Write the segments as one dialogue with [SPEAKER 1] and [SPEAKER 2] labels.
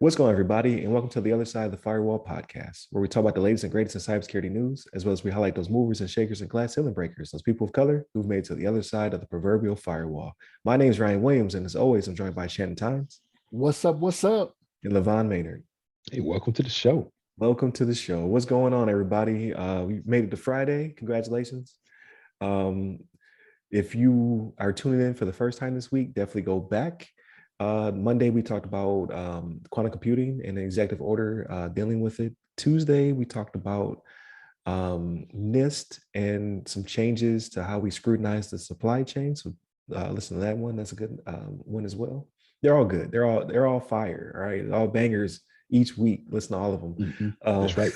[SPEAKER 1] What's going on, everybody, and welcome to the Other Side of the Firewall podcast, where we talk about the latest and greatest in cybersecurity news, as well as we highlight those movers and shakers and glass ceiling breakers, those people of color who've made it to the other side of the proverbial firewall. My name is Ryan Williams, and as always, I'm joined by Shannon Tynes.
[SPEAKER 2] What's up? What's up?
[SPEAKER 1] And Levon Maynard.
[SPEAKER 3] Hey, welcome to the show.
[SPEAKER 1] Welcome to the show. What's going on, everybody? We made it to Friday. Congratulations. If you are tuning in for the first time this week, definitely go back. Monday, we talked about quantum computing and the executive order dealing with it. Tuesday, we talked about NIST and some changes to how we scrutinize the supply chain. So listen to that one. That's a good one as well. They're all good. They're all fire. All right, all bangers each week. Listen to all of them.
[SPEAKER 3] Mm-hmm. That's right.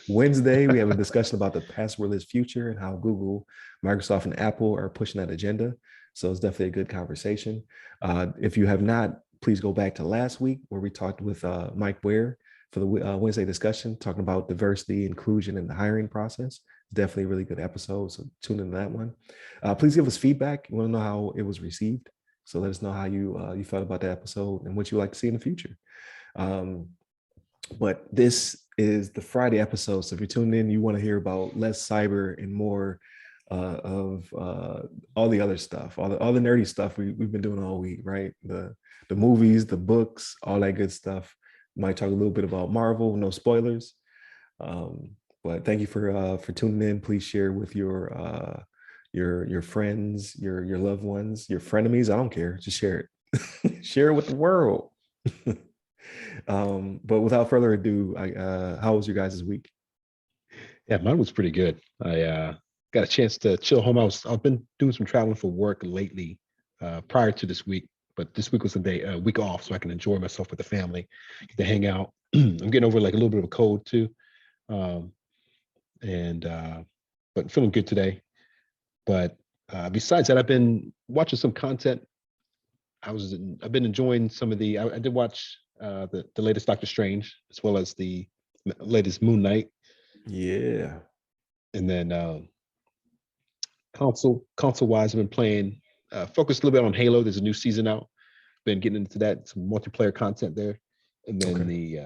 [SPEAKER 1] Wednesday, we have a discussion about the passwordless future and how Google, Microsoft, and Apple are pushing that agenda. So it's definitely a good conversation. If you have not, please go back to last week where we talked with Mike Ware for the Wednesday discussion, talking about diversity, inclusion, and the hiring process. Definitely a really good episode. So tune into that one. Please give us feedback. We want to know how it was received. So let us know how you felt about that episode and what you like to see in the future. But this is the Friday episode. So if you're tuning in, you want to hear about less cyber and more of all the other stuff, all the nerdy stuff we've been doing all week, right? The movies, the books, all that good stuff. Might talk a little bit about Marvel, no spoilers. But thank you for tuning in. Please share with your friends, your loved ones, your frenemies. I don't care. Just share it. Share it with the world. But without further ado, how was your guys' week?
[SPEAKER 3] Yeah, mine was pretty good. I got a chance to chill home. I've been doing some traveling for work lately, prior to this week, but this week was a week off, so I can enjoy myself with the family, get to hang out. I'm getting over like a little bit of a cold too, but feeling good today. But besides that, I've been watching some content. I've been enjoying some of the. I did watch the latest Doctor Strange as well as the latest Moon Knight.
[SPEAKER 1] Yeah,
[SPEAKER 3] and then. Console wise, I've been playing, focused a little bit on Halo. There's a new season out. Been getting into that, some multiplayer content there. And then the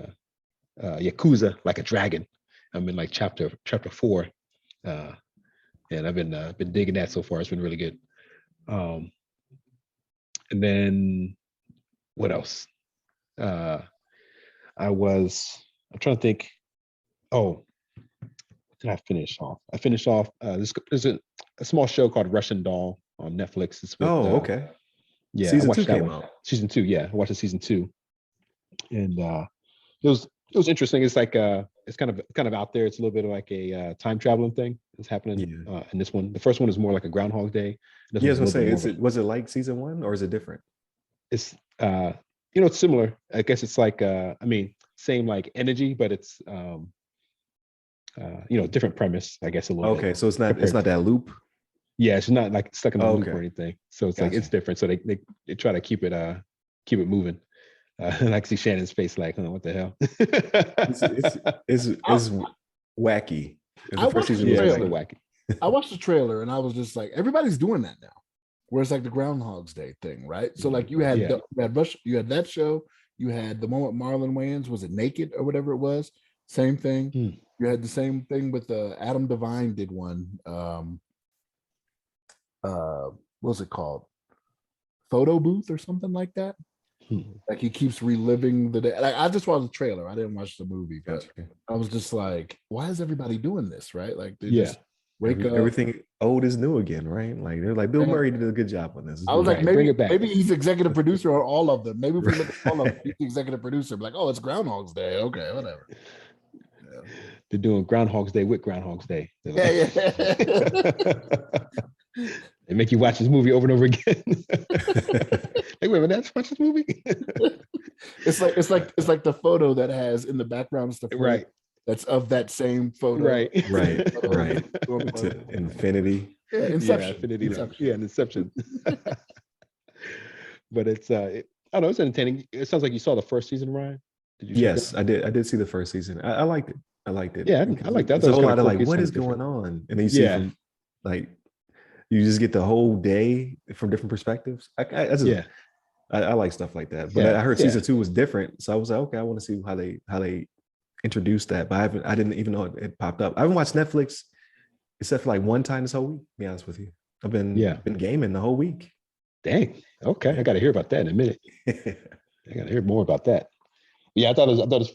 [SPEAKER 3] Yakuza Like a Dragon. I'm in like chapter 4. And I've been digging that so far. It's been really good. And then what else? I'm trying to think. Oh, what did I finish off? I finished off there's a small show called Russian Doll on Netflix. It's with,
[SPEAKER 1] okay.
[SPEAKER 3] Yeah,
[SPEAKER 1] season 2 came out.
[SPEAKER 3] Season 2, yeah. I watched the season 2, and it was interesting. It's like it's kind of out there. It's a little bit of like a time traveling thing that's happening in this one. The first one is more like a Groundhog Day.
[SPEAKER 1] Yeah, I was gonna say, was it like season 1 or is it different?
[SPEAKER 3] It's it's similar. I guess it's like same like energy, but it's different premise, I guess, a little bit.
[SPEAKER 1] Okay, so it's not that loop.
[SPEAKER 3] Yeah, it's not like stuck in the loop or anything. So it's
[SPEAKER 1] Gotcha.
[SPEAKER 3] like it's different. So they try to keep it moving. And I can see Shannon's face like, what the hell?
[SPEAKER 1] It's wacky.
[SPEAKER 2] The first season
[SPEAKER 3] was wacky.
[SPEAKER 2] I watched the trailer and I was just like, everybody's doing that now. Where it's like the Groundhog's Day thing, right? So like you had you had that show, you had the one with Marlon Wayans, was it Naked or whatever it was? Same thing. You had the same thing with Adam Devine did one. What was it called? Photo Booth or something like that. Like he keeps reliving the day. Like I just watched the trailer. I didn't watch the movie, but I was just like, why is everybody doing this? Right? Like they just wake up.
[SPEAKER 1] Everything old is new again, right? Like they're like Bill Murray did a good job on this.
[SPEAKER 2] I was like, maybe he's executive producer on all of them. Maybe if we look at all of them, he's the executive producer. Like, oh, it's Groundhog's Day. Okay, whatever. Yeah.
[SPEAKER 3] They're doing Groundhog's Day with Groundhog's Day. They make you watch this movie over and over again. Like, wait a minute, let's watch this movie.
[SPEAKER 2] It's like the photo that has in the background stuff,
[SPEAKER 3] right?
[SPEAKER 2] That's of that same photo,
[SPEAKER 1] right. To infinity.
[SPEAKER 2] Yeah, Inception.
[SPEAKER 3] Inception. But it's I don't know, it's entertaining. It sounds like you saw the first season, Ryan.
[SPEAKER 1] Did you? Yes, I did. I did see the first season. I liked it.
[SPEAKER 3] Yeah, I like that.
[SPEAKER 1] There's a whole lot of like, what is going on? And then you see from like You just get the whole day from different perspectives.
[SPEAKER 3] Yeah,
[SPEAKER 1] I like stuff like that. But
[SPEAKER 3] yeah,
[SPEAKER 1] I heard
[SPEAKER 3] yeah.
[SPEAKER 1] season 2 was different, so I was like, okay, I want to see how they introduced that. But I didn't even know it popped up. I haven't watched Netflix except for like one time this whole week. To be honest with you, I've
[SPEAKER 3] Yeah.
[SPEAKER 1] been gaming the whole week.
[SPEAKER 3] Dang. Okay, I
[SPEAKER 1] Yeah.
[SPEAKER 3] got to hear about that in a minute. I got to hear more about that. Yeah, I thought it was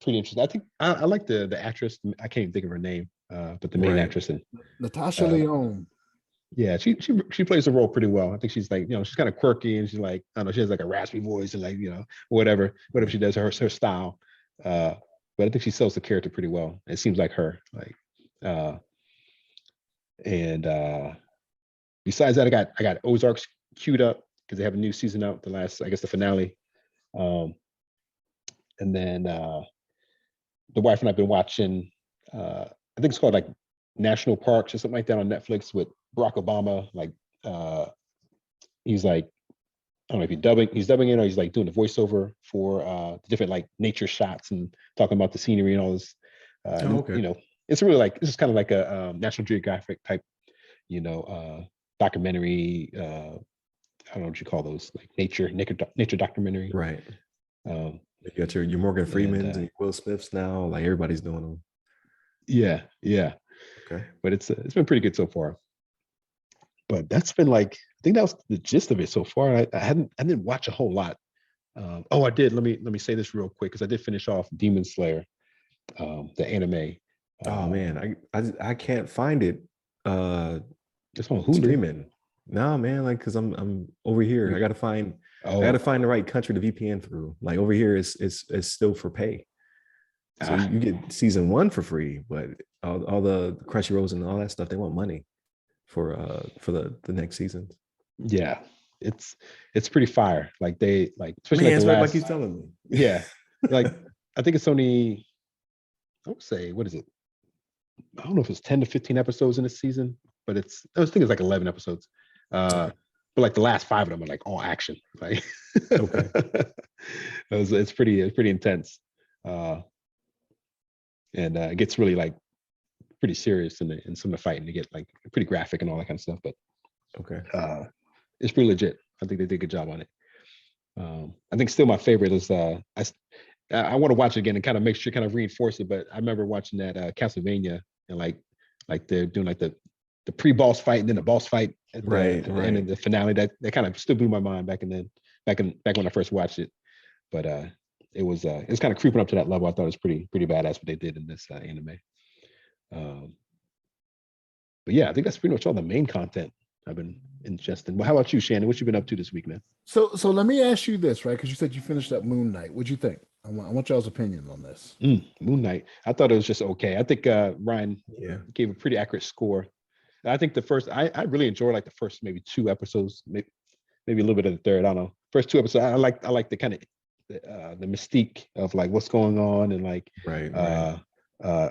[SPEAKER 3] pretty interesting. I think I like the actress. I can't even think of her name, but the main
[SPEAKER 1] Right.
[SPEAKER 3] actress, and
[SPEAKER 2] Natasha
[SPEAKER 3] uh,
[SPEAKER 2] Lyonne.
[SPEAKER 3] yeah, she plays the role pretty well. I think she's like, she's kind of quirky, and she's like, I don't know, she has like a raspy voice, and like, whatever she does, her style. But I think she sells the character pretty well. It seems like her. Like, and besides that, I got Ozarks queued up because they have a new season out. I guess the finale. And then the wife and I've been watching. I think it's called like National Parks or something like that on Netflix with Barack Obama. Like he's like, I don't know if he's dubbing in or he's like doing the voiceover for the different like nature shots and talking about the scenery and all this.
[SPEAKER 1] Oh, okay.
[SPEAKER 3] It's really like this is kind of like a National Geographic type, documentary. I don't know what you call those, like nature documentary.
[SPEAKER 1] Right.
[SPEAKER 3] Um,
[SPEAKER 1] You got your Morgan Freemans
[SPEAKER 3] and
[SPEAKER 1] and Will Smiths now. Like everybody's doing them.
[SPEAKER 3] yeah,
[SPEAKER 1] Okay.
[SPEAKER 3] but it's been pretty good so far. But that's been like, I think that was the gist of it so far. I didn't watch a whole lot. I did. Let me say this real quick because I did finish off Demon Slayer, the anime.
[SPEAKER 1] Oh man, I can't find it.
[SPEAKER 3] It's on Hulu.
[SPEAKER 1] Streaming. No, man, like because I'm over here. I gotta find the right country to VPN through. Like over here, it's still for pay. So you get season 1 for free, but all the Crunchyrolls and all that stuff, they want money for the next seasons.
[SPEAKER 3] Yeah, it's pretty fire. Like they like, especially
[SPEAKER 1] Man,
[SPEAKER 3] like the
[SPEAKER 1] it's right
[SPEAKER 3] last.
[SPEAKER 1] like he's telling me.
[SPEAKER 3] Yeah, like I think it's only, I would say, what is it? I don't know if it's 10 to 15 episodes in a season, but I think it's like 11 episodes. But like the last 5 of them are like all action. Like,
[SPEAKER 1] Okay.
[SPEAKER 3] it's pretty intense. And it gets really like pretty serious in some of the fighting. They get like pretty graphic and all that kind of stuff. But
[SPEAKER 1] Okay.
[SPEAKER 3] it's pretty legit. I think they did a good job on it. I think still my favorite is I want to watch it again and kind of make sure, kind of reinforce it. But I remember watching that Castlevania and like they're doing like the pre-boss fight and then the boss fight at the end of the finale. That kind of still blew my mind back when I first watched it. But it was kind of creeping up to that level. I thought it was pretty badass what they did in this anime. But yeah, I think that's pretty much all the main content I've been ingesting. Well, how about you, Shannon? What you been up to this week, man?
[SPEAKER 2] So let me ask you this, right? Because you said you finished up Moon Knight. What'd you think? I want y'all's opinion on this.
[SPEAKER 3] Moon Knight. I thought it was just okay. I think Ryan gave a pretty accurate score. I think the first, I really enjoyed like the first maybe 2 episodes, maybe a little bit of the third. I don't know. First 2 episodes, I like the kind of the mystique of like what's going on and like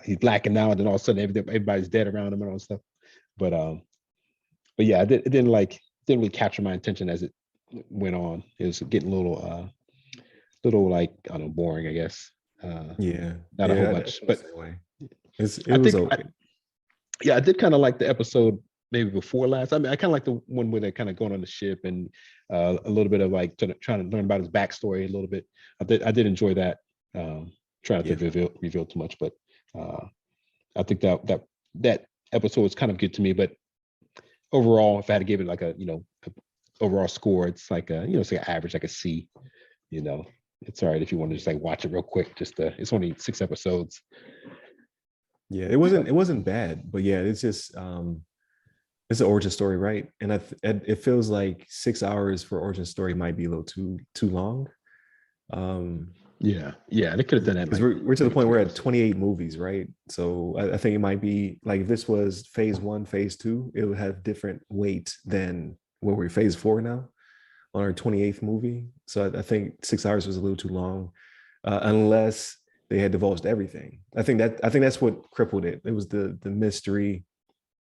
[SPEAKER 3] he's blacking out and all of a sudden everybody's dead around him and all that stuff. But yeah, it didn't really capture my attention as it went on. It was getting a little like, I don't know, boring, I guess. Not a whole bunch, but I did kind of like the episode maybe before last. I mean, I kind of like the one where they're kind of going on the ship and a little bit of like trying to learn about his backstory a little bit. I did enjoy that. Trying not to reveal too much, but I think that episode was kind of good to me. But overall, if I had to give it like a overall score, it's like it's like an average, like a C. It's all right if you want to just like watch it real quick. It's only 6 episodes.
[SPEAKER 1] Yeah, it wasn't bad, but yeah, it's just it's an origin story, right? And it feels like 6 hours for origin story might be a little too long.
[SPEAKER 3] Yeah, they could have done that.
[SPEAKER 1] Because we're to the point where we're at 28 movies, right? So I think it might be like if this was phase 1, phase 2, it would have different weight than what we're phase 4 now on our 28th movie. So I think 6 hours was a little too long, unless they had divulged everything. I think that's what crippled it. It was the mystery.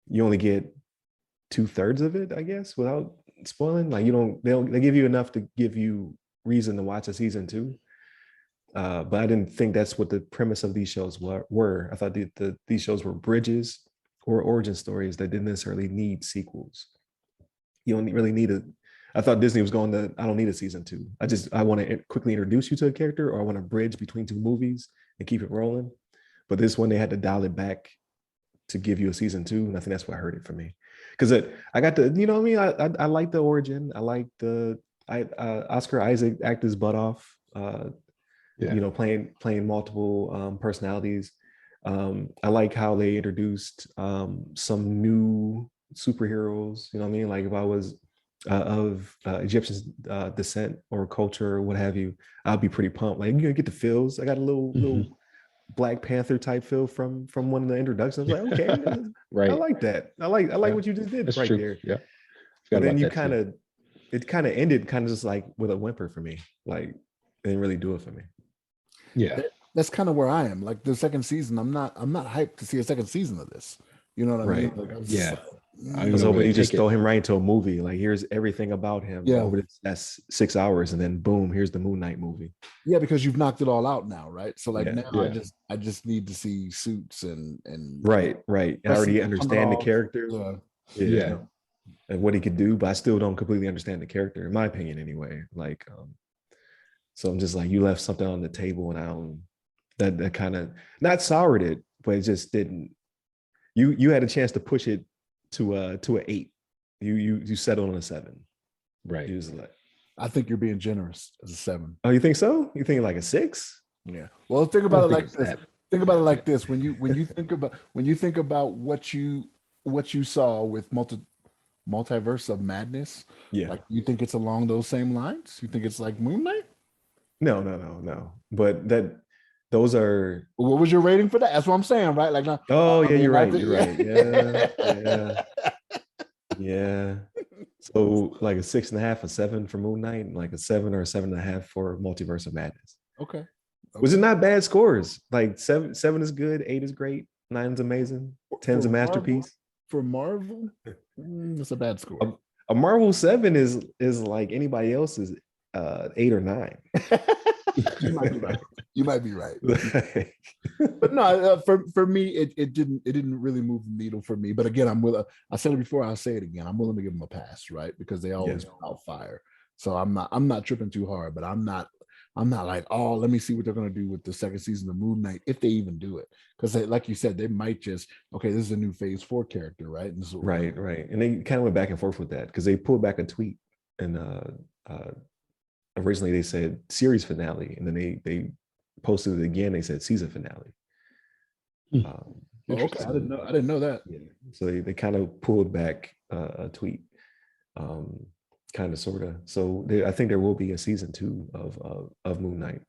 [SPEAKER 1] You only get 2/3 of it, I guess, without spoiling. Like they give you enough to give you reason to watch a season 2. But I didn't think that's what the premise of these shows were. I thought these shows were bridges or origin stories that didn't necessarily need sequels. You don't really need a. I thought Disney was going to. I don't need a season 2. I want to quickly introduce you to a character, or I want to bridge between 2 movies and keep it rolling. But this one they had to dial it back to give you a season 2, and I think that's what hurt it for me. Because I got the, you know what I mean. I like the origin. I like the Oscar Isaac act his butt off. You know, playing multiple personalities. I like how they introduced some new superheroes. You know what I mean? Like if I was of Egyptian descent or culture or what have you, I'd be pretty pumped. Like you get the feels. I got a little Black Panther type feel from one of the introductions. I was like, okay,
[SPEAKER 3] right.
[SPEAKER 1] I like that. I like what you just did. That's right true. There.
[SPEAKER 3] Yeah.
[SPEAKER 1] But then it kind of ended kind of just like with a whimper for me. Like it didn't really do it for me.
[SPEAKER 3] Yeah.
[SPEAKER 2] That's kind of where I am. Like the second season, I'm not hyped to see a second season of this. You know what I mean? Like,
[SPEAKER 1] I was hoping you just throw him right into a movie. Like here's everything about him over that's 6 hours, and then boom, here's the Moon Knight movie.
[SPEAKER 2] Yeah, because you've knocked it all out now, right? So like now I just need to see suits and
[SPEAKER 1] right. I already understand the character. Yeah. And what he could do, but I still don't completely understand the character, in my opinion, anyway. Like, so I'm just like, you left something on the table, and I don't. That kind of not soured it, but it just didn't. You had a chance to push it to an 8. You settled on a 7.
[SPEAKER 3] Right.
[SPEAKER 1] Like,
[SPEAKER 2] I think you're being generous as a 7.
[SPEAKER 1] Oh, you think so? You think like a 6?
[SPEAKER 2] Yeah. Well, think about it like this. Think about it like this. When you think about what you saw with Multiverse of Madness, like you think it's along those same lines? You think it's like Moon Knight?
[SPEAKER 1] No. But those are.
[SPEAKER 2] What was your rating for that? That's what I'm saying, right? Like,
[SPEAKER 1] you're right. Yeah. So like a 6.5, a 7 for Moon Knight, and like a 7 or a 7.5 for Multiverse of Madness.
[SPEAKER 2] Okay.
[SPEAKER 1] Was it not bad scores? Like 7 is good, 8 is great, 9 is amazing, 10 is a masterpiece.
[SPEAKER 2] For Marvel, it's a bad score.
[SPEAKER 1] A Marvel 7 is like anybody else's 8 or 9.
[SPEAKER 2] You might be right. But no, for me, it didn't really move the needle for me. But again, I said it before, I'll say it again. I'm willing to give them a pass, right? Because they always out fire. So I'm not tripping too hard, but I'm not like, oh, let me see what they're gonna do with the second season of Moon Knight, if they even do it. Because like you said, they might just, okay, this is a new phase 4 character, right? And so,
[SPEAKER 1] right. And they kind of went back and forth with that because they pulled back a tweet and originally they said series finale, and then they posted it again. They said season finale.
[SPEAKER 2] Okay, I didn't know that.
[SPEAKER 1] Yeah. So they kind of pulled back a tweet, kind of sort of. So I think there will be a season 2 of Moon Knight.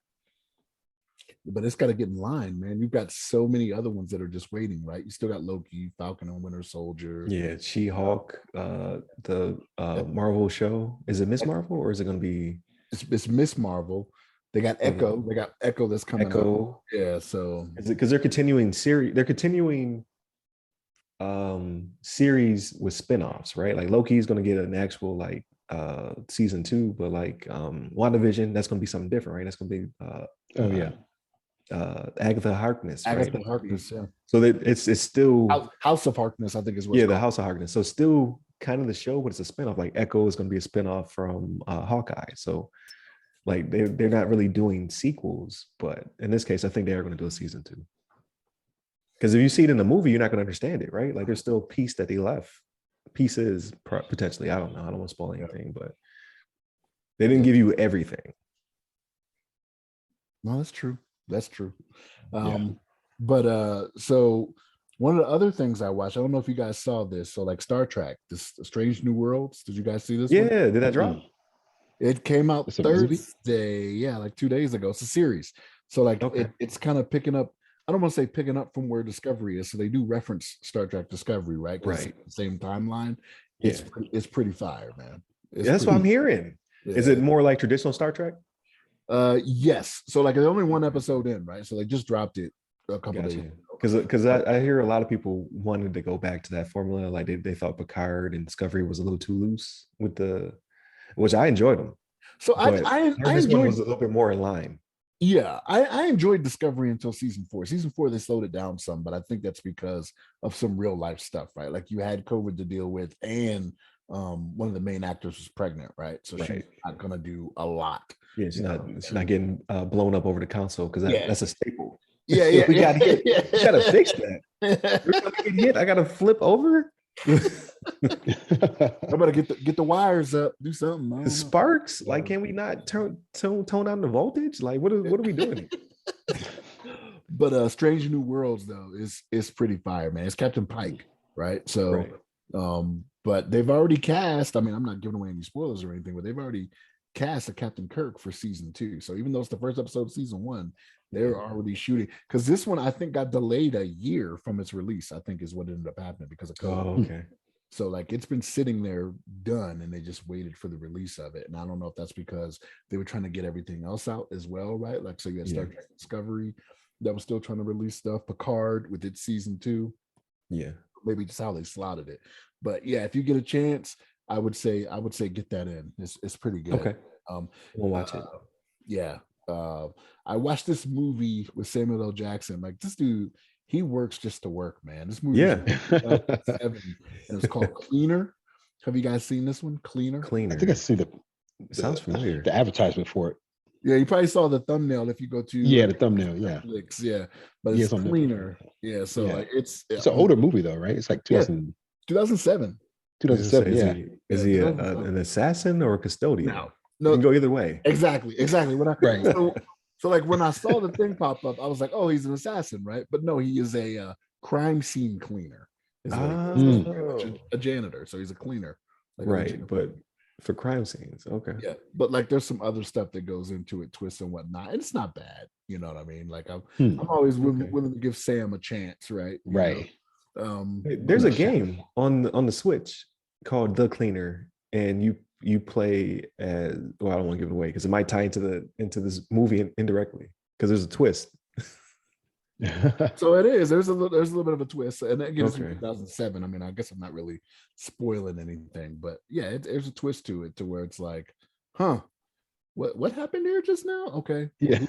[SPEAKER 2] But it's got to get in line, man. You've got so many other ones that are just waiting, right? You still got Loki, Falcon and Winter Soldier.
[SPEAKER 1] Yeah, She-Hulk, the Marvel show. Is it Miss Marvel or is it going to be?
[SPEAKER 2] It's Miss Marvel. They got Echo. They got Echo that's coming out. Yeah, so
[SPEAKER 1] is it because they're continuing series? They're continuing series with spinoffs, right? Like Loki is going to get an actual like season 2, but like WandaVision, that's going to be something different, right? That's going to be Agatha Harkness.
[SPEAKER 2] Agatha
[SPEAKER 1] right?
[SPEAKER 2] Harkness, yeah.
[SPEAKER 1] So that it's still
[SPEAKER 2] House of Harkness, I think is what.
[SPEAKER 1] Yeah, the House of Harkness. So still kind of the show, but it's a spinoff. Like Echo is going to be a spinoff from Hawkeye. So like they're not really doing sequels, but in this case, I think they are going to do a season 2. Because if you see it in the movie, you're not going to understand it, right? Like there's still a piece that they left. Pieces potentially. I don't know. I don't want to spoil anything, but they didn't give you everything.
[SPEAKER 2] No, that's true. That's true. But so one of the other things I watched, I don't know if you guys saw this. So like Star Trek, this Strange New Worlds. Did you guys see this?
[SPEAKER 1] Yeah,
[SPEAKER 2] one?
[SPEAKER 1] Did that drop?
[SPEAKER 2] It came out Thursday. Yeah, like 2 days ago. It's a series. So like it's kind of picking up. I don't want to say picking up from where Discovery is. So they do reference Star Trek Discovery, right?
[SPEAKER 1] Right.
[SPEAKER 2] Same timeline. It's pretty fire, man.
[SPEAKER 1] That's what I'm hearing. Yeah. Is it more like traditional Star Trek?
[SPEAKER 2] Yes. So like there's only one episode in, right? So they just dropped it a couple days ago.
[SPEAKER 1] Because I hear a lot of people wanted to go back to that formula. Like they thought Picard and Discovery was a little too loose with which I enjoyed them.
[SPEAKER 2] So I enjoyed
[SPEAKER 1] was a little bit more in line.
[SPEAKER 2] Yeah, I enjoyed Discovery until season 4. Season 4, they slowed it down some, but I think that's because of some real life stuff, right? Like you had COVID to deal with, and one of the main actors was pregnant, right? So she's not gonna do a lot.
[SPEAKER 1] Yeah, she's not getting blown up over the console because that's a staple.
[SPEAKER 2] Yeah.
[SPEAKER 1] We got hit. You gotta fix that. We're gonna get hit. I gotta flip over.
[SPEAKER 2] I better get the wires up. Do something.
[SPEAKER 1] Sparks. Like, can we not tone down the voltage? Like, what are we doing?
[SPEAKER 2] But Strange New Worlds though is pretty fire, man. It's Captain Pike, right? So, but they've already cast. I mean, I'm not giving away any spoilers or anything, but they've already cast a Captain Kirk for season 2. So even though it's the first episode of season 1, they're already shooting, because this one I think got delayed a year from its release. I think is what ended up happening because of COVID.
[SPEAKER 1] Oh, okay.
[SPEAKER 2] So like it's been sitting there done, and they just waited for the release of it. And I don't know if that's because they were trying to get everything else out as well, right? Like, so you had Star Trek Discovery that was still trying to release stuff, Picard with its season 2.
[SPEAKER 1] Yeah, maybe
[SPEAKER 2] just how they slotted it. But yeah, if you get a chance, I would say get that in. It's pretty good.
[SPEAKER 1] Okay. We'll watch it.
[SPEAKER 2] Yeah. I watched this movie with Samuel L. Jackson. Like, this dude, he works just to work, man. This movie, and it's called Cleaner. Have you guys seen this one? Cleaner.
[SPEAKER 3] I think I see the
[SPEAKER 1] sounds familiar.
[SPEAKER 3] The advertisement for it.
[SPEAKER 2] Yeah, you probably saw the thumbnail if you go to
[SPEAKER 3] the thumbnail.
[SPEAKER 2] Netflix, but it's Cleaner. Yeah, so like it's
[SPEAKER 3] an older movie though, right? It's like
[SPEAKER 2] 2007.
[SPEAKER 3] 2007. Yeah.
[SPEAKER 1] Is he an assassin or a custodian?
[SPEAKER 2] No,
[SPEAKER 1] you can go either way.
[SPEAKER 2] Exactly. When so like when I saw the thing pop up, I was like, oh, he's an assassin, right? But no, he is a crime scene cleaner. A janitor, so he's a cleaner.
[SPEAKER 1] Like, but for crime scenes, okay.
[SPEAKER 2] Yeah, but like there's some other stuff that goes into it, twists and whatnot, and it's not bad. You know what I mean? Like I'm always willing to give Sam a chance, right?
[SPEAKER 3] Right.
[SPEAKER 1] There's a game on the Switch called The Cleaner, and you play as, well, I don't want to give it away because it might tie into this movie indirectly because there's a twist.
[SPEAKER 2] So it is. There's a little bit of a twist, and that gives me 2007. I mean, I guess I'm not really spoiling anything, but yeah, there's a twist to it, to where it's like, huh, what happened here just now? Okay,
[SPEAKER 1] yeah.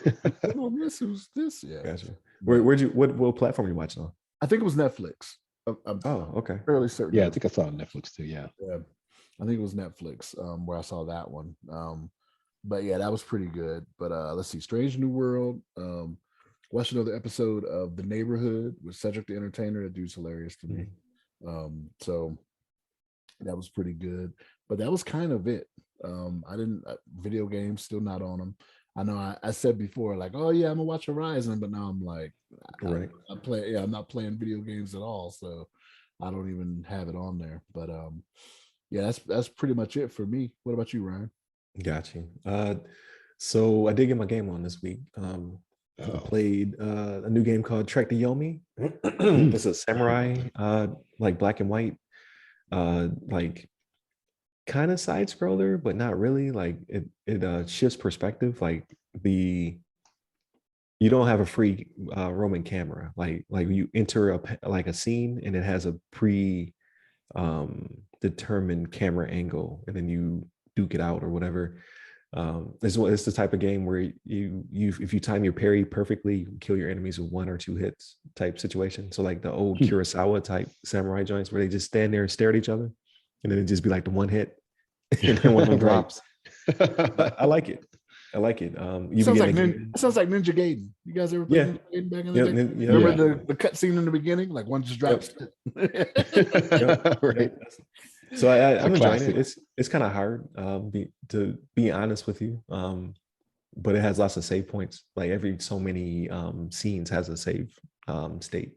[SPEAKER 2] Who's this? Yeah.
[SPEAKER 1] Gotcha. What platform are you watching on?
[SPEAKER 2] I think it was Netflix. I'm
[SPEAKER 1] okay.
[SPEAKER 2] Fairly certain.
[SPEAKER 3] Yeah, I think I saw it on Netflix too. Yeah.
[SPEAKER 2] I think it was Netflix where I saw that one. But yeah, that was pretty good. But let's see, Strange New World. Watched another episode of The Neighborhood with Cedric the Entertainer. That dude's hilarious to me. So that was pretty good. But that was kind of it. I didn't video games, still not on them. I know I said before, like, oh yeah, I'm gonna watch Horizon, but now I'm like, I'm not playing video games at all, so I don't even have it on there. But yeah, that's pretty much it for me. What about you, Ryan?
[SPEAKER 1] Got you. So I did get my game on this week. I played a new game called Trek to Yomi. It's a samurai, like black and white, like kind of side scroller, but not really. Like it shifts perspective. Like you don't have a free roaming camera. Like you enter a scene and it has a determined camera angle, and then you duke it out or whatever. It's the type of game where you if you time your parry perfectly, you can kill your enemies with 1 or 2 hits type situation. So like the old Kurosawa type samurai joints where they just stand there and stare at each other, and then it just be like the one hit, and then one of them drops. I like it. It sounds like
[SPEAKER 2] Ninja Gaiden. You guys ever played Ninja Gaiden back in the day? Remember the cut scene in the beginning? Like one just drops.
[SPEAKER 1] Right. So I'm enjoying it. It's kind of hard, to be honest with you. But it has lots of save points. Like every so many scenes has a save state,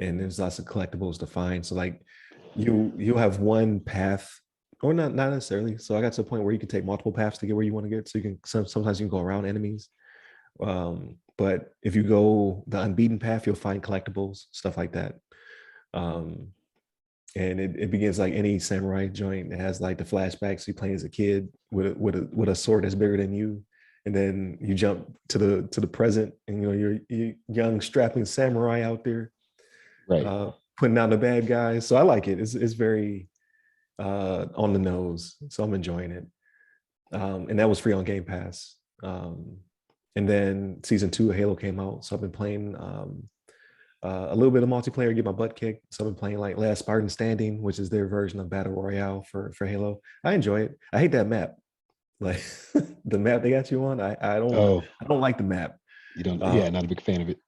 [SPEAKER 1] and there's lots of collectibles to find. So like you'll have one path, or not necessarily. So I got to a point where you can take multiple paths to get where you want to get. So you can sometimes you can go around enemies. But if you go the unbeaten path, you'll find collectibles, stuff like that. And it begins like any samurai joint. It has like the flashbacks. You playing as a kid with a sword that's bigger than you, and then you jump to the present, and you're young strapping samurai out there,
[SPEAKER 3] right?
[SPEAKER 1] Putting down the bad guys. So I like it. It's very on the nose. So I'm enjoying it. And that was free on Game Pass. And then season 2 of Halo came out. So I've been playing a little bit of multiplayer, get my butt kicked. So I've been playing like Last Spartan Standing, which is their version of Battle Royale for Halo. I enjoy it. I hate that map. Like the map they got you on. I don't like the map.
[SPEAKER 3] You don't,
[SPEAKER 1] Um,
[SPEAKER 3] not a big fan of it.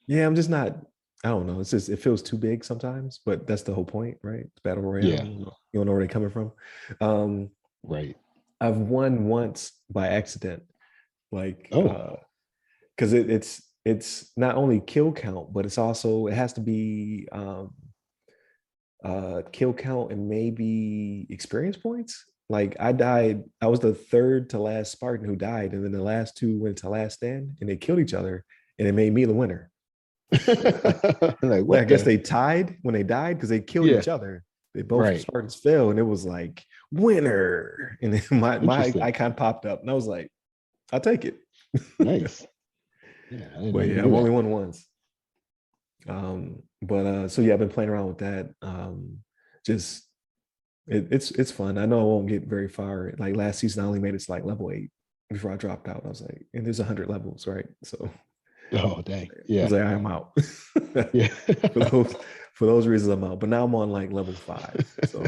[SPEAKER 1] yeah, I'm just not. I don't know. It's just it feels too big sometimes, but that's the whole point, right? It's Battle Royale.
[SPEAKER 3] Yeah.
[SPEAKER 1] You don't know where they're coming from. Um,
[SPEAKER 3] Right.
[SPEAKER 1] I've won once by accident, like
[SPEAKER 3] Oh,
[SPEAKER 1] because it's not only kill count, but it has to be kill count and maybe experience points. Like I was the third to last Spartan who died, and then the last two went to last stand, and they killed each other, and it made me the winner.
[SPEAKER 3] like
[SPEAKER 1] Like I
[SPEAKER 3] what
[SPEAKER 1] guess
[SPEAKER 3] the?
[SPEAKER 1] they tied when they died because they killed
[SPEAKER 3] Yeah.
[SPEAKER 1] each other. They both
[SPEAKER 3] Right.
[SPEAKER 1] Spartans fell, and it was like winner, and then my
[SPEAKER 3] Interesting.
[SPEAKER 1] icon popped up, and I was like, I'll take it.
[SPEAKER 3] Nice. Yeah, I didn't
[SPEAKER 1] But
[SPEAKER 3] even
[SPEAKER 1] yeah,
[SPEAKER 3] do
[SPEAKER 1] I've only
[SPEAKER 3] that.
[SPEAKER 1] won once. But so yeah, I've been playing around with that. Just it's fun. I know I won't get very far. Like last season, I only made it to like level 8 before I dropped out. I was like, and there's 100 levels, right? So
[SPEAKER 3] Oh, dang.
[SPEAKER 1] I was
[SPEAKER 3] Yeah.
[SPEAKER 1] like, I'm out.
[SPEAKER 3] Yeah.
[SPEAKER 1] for those for those reasons, I'm out. But now I'm on like level 5. So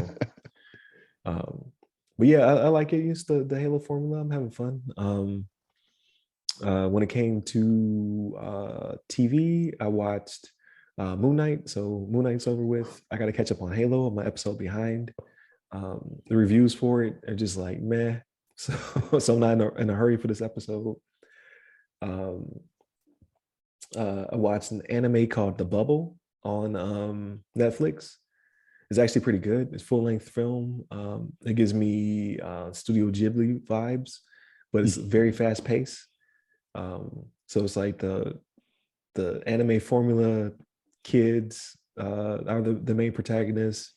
[SPEAKER 1] um, but yeah, I like it. It's the Halo formula. I'm having fun. When it came to TV, I watched Moon Knight. So Moon Knight's over with. I got to catch up on Halo. I'm an episode behind. The reviews for it are just like meh. So I'm not in a hurry for this episode. Um, I watched an anime called The Bubble on Netflix. It's actually pretty good. It's full length film. It gives me Studio Ghibli vibes, but it's very fast paced. So it's like the anime formula kids are the main protagonists.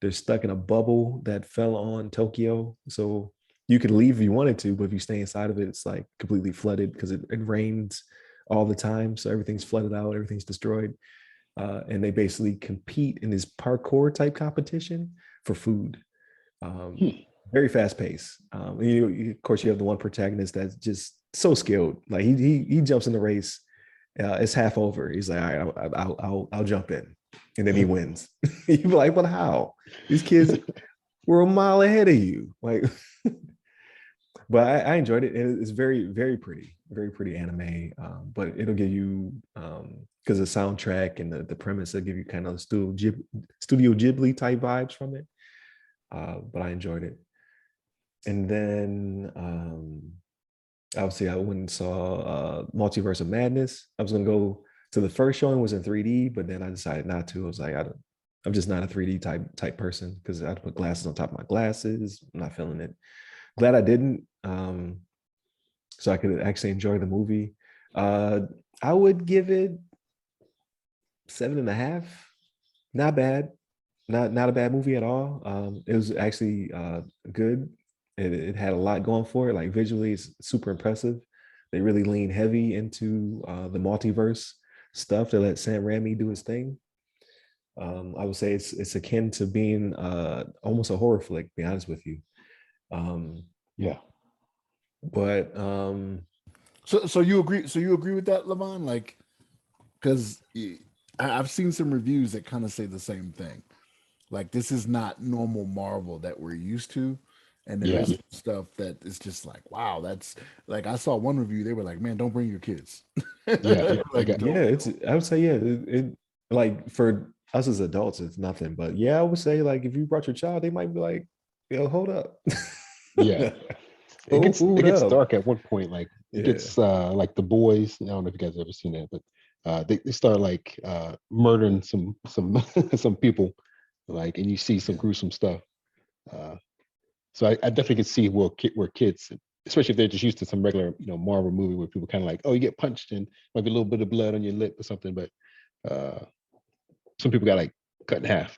[SPEAKER 1] They're stuck in a bubble that fell on Tokyo. So you could leave if you wanted to, but if you stay inside of it, it's like completely flooded because it rains all the time. So everything's flooded out, everything's destroyed. And they basically compete in this parkour type competition for food. Um,
[SPEAKER 3] Hmm.
[SPEAKER 1] Very fast paced. Of course, you have the one protagonist that's just so skilled. Like he jumps in the race. It's half over. He's like, all right, I'll jump in, and then he wins. You'd be like, but how? These kids were a mile ahead of you. Like, but I enjoyed it. It's very pretty anime. But it'll give you because the soundtrack and the premise, will give you kind of Studio Ghibli type vibes from it. But I enjoyed it. And then obviously I went and saw Multiverse of Madness. I was gonna go to the first showing, was in 3D, but then I decided not to. I was like, I'm just not a 3D type person because I had to put glasses on top of my glasses. I'm not feeling it. Glad I didn't. So I could actually enjoy the movie. I would give it 7.5. Not bad. Not a bad movie at all. It was actually good. It had a lot going for it. Like visually, it's super impressive. They really lean heavy into the multiverse stuff. They let Sam Raimi do his thing. I would say it's akin to being almost a horror flick. To be honest with you.
[SPEAKER 3] Yeah.
[SPEAKER 1] But
[SPEAKER 2] So you agree? So you agree with that, Levon? Like, because I've seen some reviews that kind of say the same thing. Like, this is not normal Marvel that we're used to. And there
[SPEAKER 3] Yeah.
[SPEAKER 2] is stuff that is just like, wow, that's like, I saw one review, they were like, man, don't bring your kids.
[SPEAKER 3] Yeah. I
[SPEAKER 2] Like,
[SPEAKER 3] got,
[SPEAKER 1] yeah, I would say, yeah, it like for us as adults, it's nothing. But yeah, I would say like if you brought your child, they might be like, yo, hold up.
[SPEAKER 3] yeah. It
[SPEAKER 1] Hold
[SPEAKER 3] gets
[SPEAKER 1] up.
[SPEAKER 3] dark at one point. Like it
[SPEAKER 1] Yeah.
[SPEAKER 3] gets like the boys. I don't know if you guys have ever seen that, but they start like murdering some some people, like, and you see some gruesome stuff. Uh, so I definitely could see where kids, especially if they're just used to some regular Marvel movie where people kind of like, oh, you get punched and might be a little bit of blood on your lip or something, but uh, some people got like cut in half.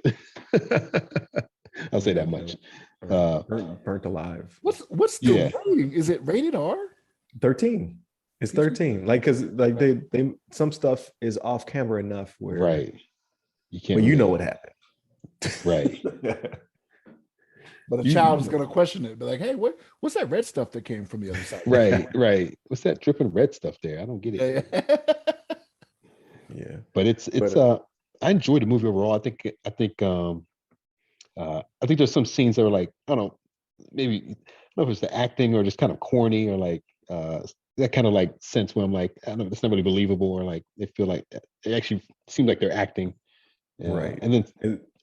[SPEAKER 3] I'll say that much.
[SPEAKER 1] Burnt alive.
[SPEAKER 2] What's the
[SPEAKER 3] Yeah.
[SPEAKER 2] rating? Is it rated R?
[SPEAKER 1] 13. It's 13. Like because like they some stuff is off camera enough where
[SPEAKER 3] Right. You can't
[SPEAKER 1] well, you know
[SPEAKER 3] really.
[SPEAKER 1] what happened.
[SPEAKER 3] Right.
[SPEAKER 2] But a
[SPEAKER 1] You
[SPEAKER 2] child is
[SPEAKER 1] know.
[SPEAKER 2] going to question it. Be like, hey, what's that red stuff that came from the other side?
[SPEAKER 3] Right. Right. What's that dripping red stuff there? I don't get it.
[SPEAKER 2] Yeah.
[SPEAKER 1] Yeah.
[SPEAKER 3] But it's I enjoyed the movie overall. I think there's some scenes that were like, I don't know, maybe I don't know if it's the acting or just kind of corny or like that kind of like sense where I'm like, I don't know, it's not really believable, or like they feel like it actually seems like they're acting.
[SPEAKER 1] Right.
[SPEAKER 3] And then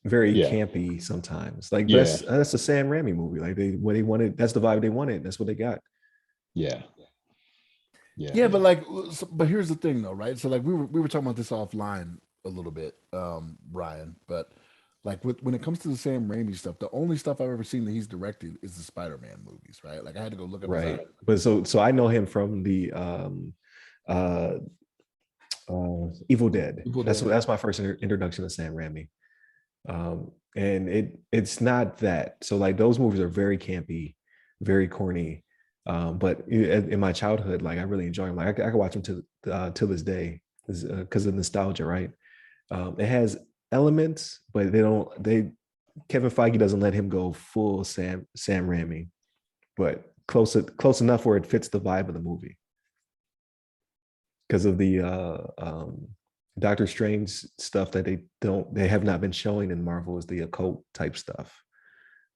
[SPEAKER 1] Very
[SPEAKER 3] yeah,
[SPEAKER 1] campy sometimes. Like
[SPEAKER 3] yeah,
[SPEAKER 1] that's a Sam Raimi movie. Like what they wanted, that's the vibe they wanted. That's what they got.
[SPEAKER 3] yeah, yeah,
[SPEAKER 2] Yeah, but like, but here's the thing, though, right? So like, we were talking about this offline a little bit, Ryan. But like, when it comes to the Sam Raimi stuff, the only stuff I've ever seen that he's directed is the Spider-Man movies, right? Like, I had to go look up his
[SPEAKER 1] Right. But so I know him from the uh Evil Dead.
[SPEAKER 2] People Dead.
[SPEAKER 1] That's my first introduction to Sam Raimi. And it's not that. So like those movies are very campy, very corny. But in my childhood, like I really enjoy them. Like I could watch them to this day because of nostalgia, right? It has elements, but Kevin Feige doesn't let him go full Sam Raimi, but close enough where it fits the vibe of the movie. Because of the Doctor Strange stuff that they have not been showing in Marvel is the occult type stuff.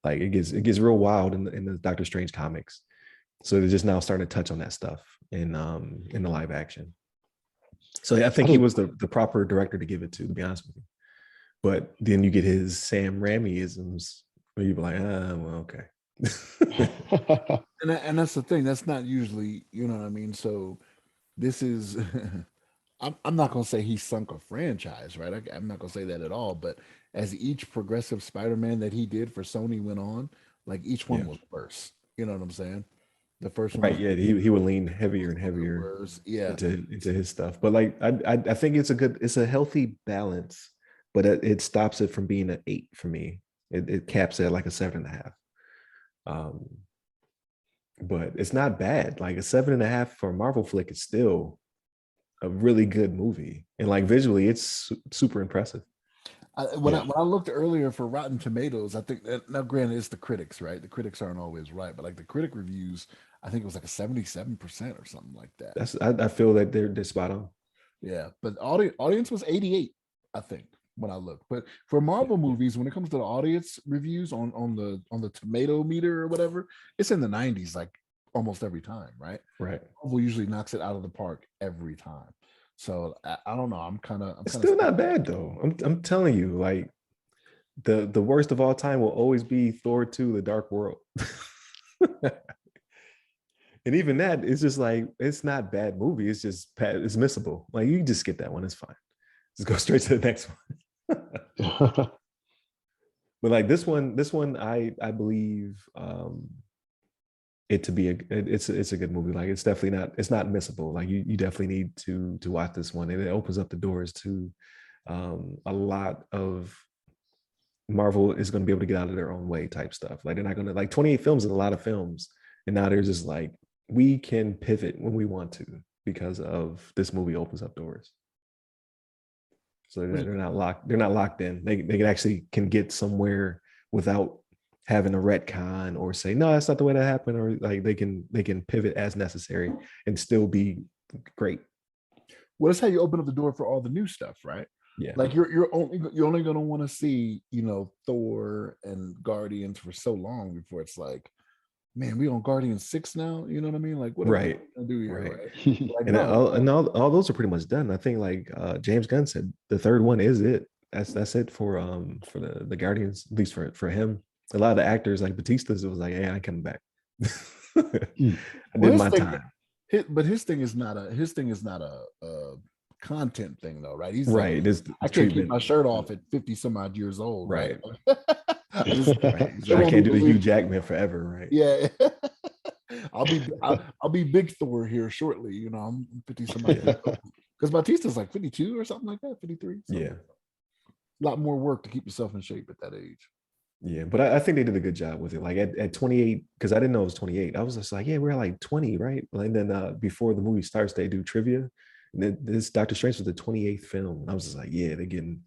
[SPEAKER 1] Like it gets real wild in the Doctor Strange comics. So they're just now starting to touch on that stuff in the live action. So yeah, I think he was the proper director to give it to be honest with you. But then you get his Sam Raimi-isms where you be like, well, okay.
[SPEAKER 2] And that's the thing. That's not usually, you know what I mean? So this is I'm not gonna say he sunk a franchise, right? I'm not gonna say that at all. But as each progressive Spider-Man that he did for Sony went on, like each one was worse. You know what I'm saying? The first one
[SPEAKER 1] Right.
[SPEAKER 2] was
[SPEAKER 1] Yeah. He would lean heavier and heavier
[SPEAKER 2] worse. Yeah.
[SPEAKER 1] into his stuff. But like I think it's a healthy balance, but it stops it from being an 8 for me. It caps at like a 7.5. But it's not bad. Like a 7.5 for a Marvel flick is still a really good movie. And like visually, it's super impressive.
[SPEAKER 2] When I looked earlier for Rotten Tomatoes, I think that, now granted it's the critics, right? The critics aren't always right, but like the critic reviews, I think it was like a 77% or something like that.
[SPEAKER 1] I feel that they're spot on.
[SPEAKER 2] Yeah, but audience was 88, I think, when I looked. But for Marvel movies, when it comes to the audience reviews on the tomato meter or whatever, it's in the 90s like almost every time, right?
[SPEAKER 1] Right.
[SPEAKER 2] Marvel usually knocks it out of the park every time. So I don't know.
[SPEAKER 1] It's still not bad though. I'm telling you, like the worst of all time will always be Thor 2: The Dark World. And even that, it's just like it's not bad movie. It's just it's missable. Like you just skip that one. It's fine. Just go straight to the next one. But like this one, I believe it to be it's a good movie. Like it's not missable. Like you definitely need to watch this one, and it opens up the doors to a lot of Marvel is going to be able to get out of their own way type stuff. Like they're not going to, like 28 films is a lot of films, and now they're just like we can pivot when we want to because of this movie opens up doors. So they're not locked. They're not locked in. They can actually can get somewhere without having a retcon or say no, that's not the way that happened, or like they can pivot as necessary and still be great.
[SPEAKER 2] Well, that's how you open up the door for all the new stuff, right?
[SPEAKER 1] Yeah.
[SPEAKER 2] Like you're only gonna want to see, Thor and Guardians for so long before it's like, man, we on Guardians 6 now. You know what I mean? Like what are we gonna do here? Right. Like,
[SPEAKER 1] And all those are pretty much done. I think like James Gunn said the third one is it. That's it for the Guardians, at least for him. A lot of the actors like Batista's, it was like, hey, I ain't coming back. I did my time.
[SPEAKER 2] But his thing is not a content thing though, right? He's
[SPEAKER 1] right.
[SPEAKER 2] Like, I can't keep my shirt off at 50 some odd years old, right?
[SPEAKER 1] I can't do the Hugh Jackman forever, right?
[SPEAKER 2] Yeah. I'll be big Thor here shortly. I'm 50 some odd years old. Because Batista's like 52 or something like that, 53.
[SPEAKER 1] Yeah.
[SPEAKER 2] A lot more work to keep yourself in shape at that age.
[SPEAKER 1] Yeah, but I think they did a good job with it. Like at 28, because I didn't know it was 28. I was just like, yeah, we're like 20, right? And then before the movie starts, they do trivia. And this Doctor Strange was the 28th film. I was just like, yeah, they're getting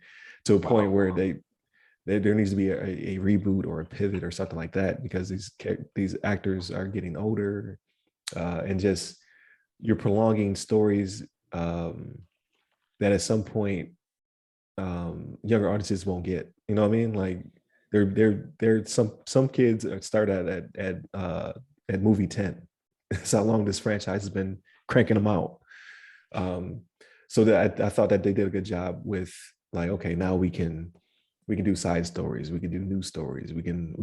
[SPEAKER 1] to a point where there needs to be a reboot or a pivot or something like that because these actors are getting older, and just you're prolonging stories that at some point younger audiences won't get. You know what I mean? Like they're some kids start at movie 10. That's how long this franchise has been cranking them out. So that I thought that they did a good job with, like, okay, now we can do side stories, we can do new stories, we can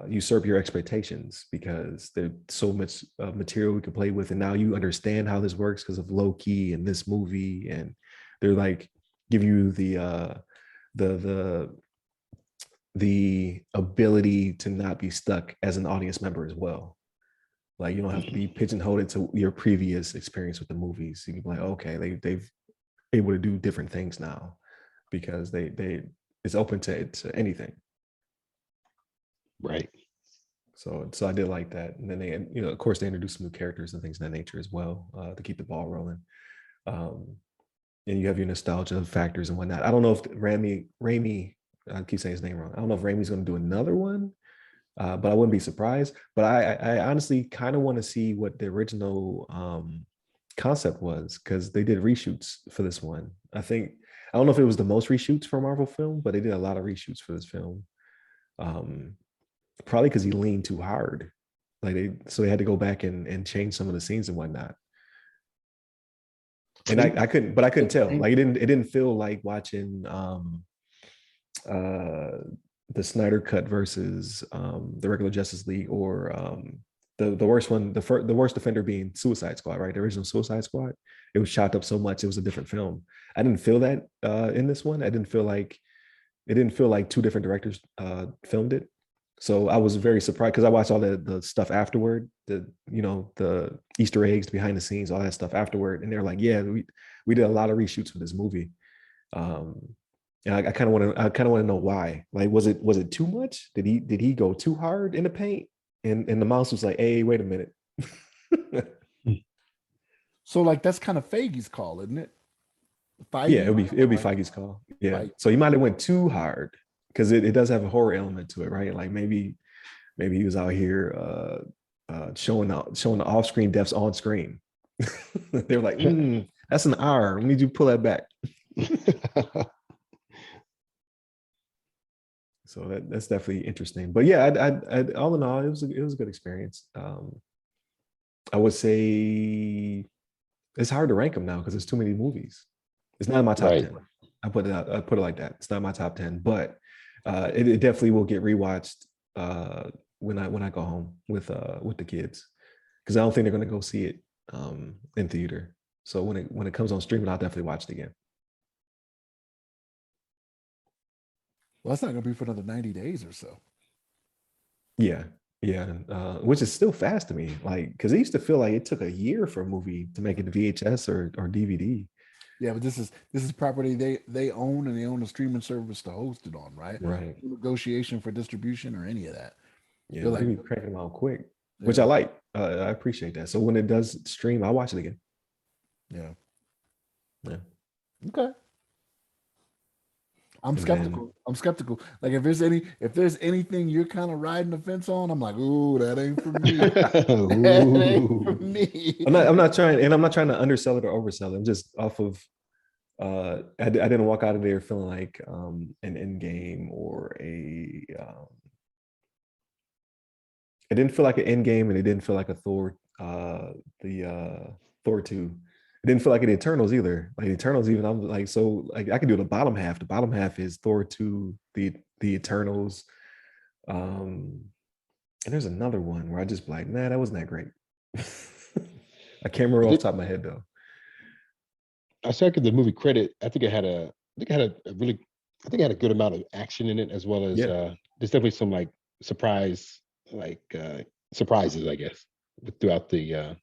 [SPEAKER 1] usurp your expectations, because there's so much material we can play with, and now you understand how this works because of Loki and this movie, and they're like give you the ability to not be stuck as an audience member as well. Like, you don't have to be pigeonholed into your previous experience with the movies. You can be like, okay, they've able to do different things now, because they it's open to anything.
[SPEAKER 3] Right.
[SPEAKER 1] So I did like that. And then they, of course, they introduced some new characters and things of that nature as well, to keep the ball rolling. And you have your nostalgia factors and whatnot. I don't know if Raimi, I keep saying his name wrong. I don't know if Raimi's going to do another one, but I wouldn't be surprised. But I honestly kind of want to see what the original concept was, because they did reshoots for this one. I don't know if it was the most reshoots for a Marvel film, but they did a lot of reshoots for this film. Probably because he leaned too hard. So they had to go back and change some of the scenes and whatnot. And I couldn't tell. Like, it didn't feel like watching the Snyder Cut versus the regular Justice League, or the worst one, the worst offender being Suicide Squad, right? The original Suicide Squad. It was chopped up so much, it was a different film. I didn't feel that in this one. It didn't feel like two different directors filmed it. So I was very surprised, because I watched all the stuff afterward, the Easter eggs behind the scenes, all that stuff afterward, and they're like, yeah, we did a lot of reshoots for this movie. And I kind of want to know why. Like, was it too much? Did he go too hard in the paint? And the mouse was like, hey, wait a minute.
[SPEAKER 2] So, like, that's kind of Feige's call, isn't it?
[SPEAKER 1] Feige? Yeah, it'll be Feige's call. Yeah. Feige. So he might have went too hard, because it does have a horror element to it, right? Like, maybe he was out here showing the off-screen deaths on screen. They were like, that's an R. We need you to pull that back. So that's definitely interesting. But yeah, I all in all, it was a good experience. I would say it's hard to rank them now, because there's too many movies. It's not in my top 10. I put it like that. It's not my top 10, but it definitely will get rewatched when I go home with the kids, because I don't think they're going to go see it in theater. So when it comes on streaming, I'll definitely watch it again.
[SPEAKER 2] Well, that's not going to be for another 90 days or so.
[SPEAKER 1] Yeah, which is still fast to me. Like, because it used to feel like it took a year for a movie to make it to VHS or DVD.
[SPEAKER 2] Yeah, but this is property they own, and they own a streaming service to host it on, right?
[SPEAKER 1] Right.
[SPEAKER 2] No negotiation for distribution or any of that.
[SPEAKER 1] Yeah, they're like cranking them out quick, which I like. I appreciate that. So when it does stream, I'll watch it again. Yeah.
[SPEAKER 2] Okay. I'm skeptical. Like, if there's anything you're kind of riding the fence on, I'm like, ooh, that ain't for me. That ain't for me.
[SPEAKER 1] I'm not trying to undersell it or oversell it. I'm just off of I didn't walk out of there feeling like an Endgame or it didn't feel like an Endgame, and it didn't feel like a Thor, Thor 2. It didn't feel like an Eternals either. Like, Eternals, even, I'm like, so, like, I can do the bottom half. The bottom half is Thor 2, the Eternals. And there's another one where I just like, nah, that wasn't that great. I can't remember off the top of my head though.
[SPEAKER 3] I second the movie credit. I think it had a good amount of action in it, as well as there's definitely some like surprises, I guess, throughout the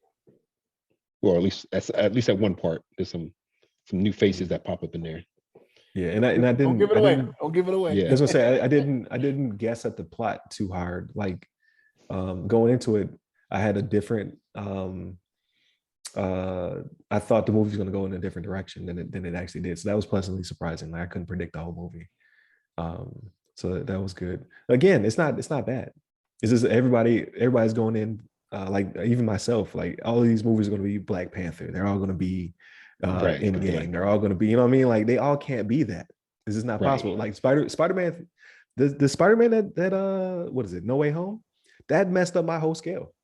[SPEAKER 3] or at least at one part. There's some new faces that pop up in there.
[SPEAKER 1] Yeah, and I didn't.
[SPEAKER 2] Don't give it away. Don't give it away.
[SPEAKER 1] Yeah, I was gonna say I didn't guess at the plot too hard. Like, going into it, I had a different. I thought the movie was gonna go in a different direction than it actually did. So that was pleasantly surprising. Like, I couldn't predict the whole movie. So that was good. Again, it's not bad. It's just everybody's going in like even myself, like all of these movies are going to be Black Panther. They're all going to be Endgame. They're all going to be, you know what I mean? Like they all can't be that. This is not possible. Like Spider-Man, the Spider-Man that what is it? No Way Home, that messed up my whole scale.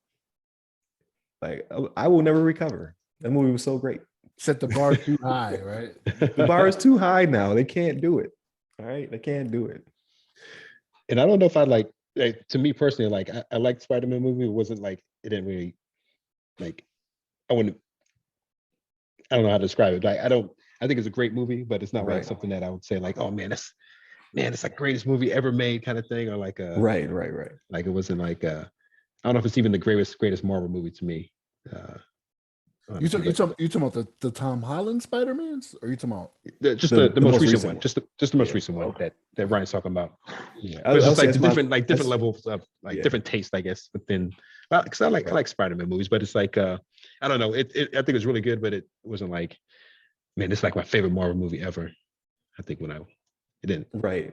[SPEAKER 1] Like I will never recover. That movie was so great.
[SPEAKER 2] Set the bar too high, right?
[SPEAKER 1] The bar is too high now. They can't do it. All right, they can't do it.
[SPEAKER 3] And I don't know if I like to me personally, like I liked Spider-Man movie. It wasn't like it didn't really like I don't know how to describe it. Like I think it's a great movie, but it's not like something that I would say like, oh man, it's like greatest movie ever made kind of thing, or like
[SPEAKER 1] right.
[SPEAKER 3] Like it wasn't like I don't know if it's even the greatest Marvel movie to me.
[SPEAKER 2] You talking about the Tom Holland Spider-Mans, or you talking about
[SPEAKER 3] the most recent one? Just the most recent one that Ryan's talking about.
[SPEAKER 1] Yeah,
[SPEAKER 3] but it's just like different levels of like different taste, I guess. But then, because I like Spider-Man movies, but it's like I don't know. I think it's really good, but it wasn't like, man, it's like my favorite Marvel movie ever. I think it didn't.
[SPEAKER 1] Right.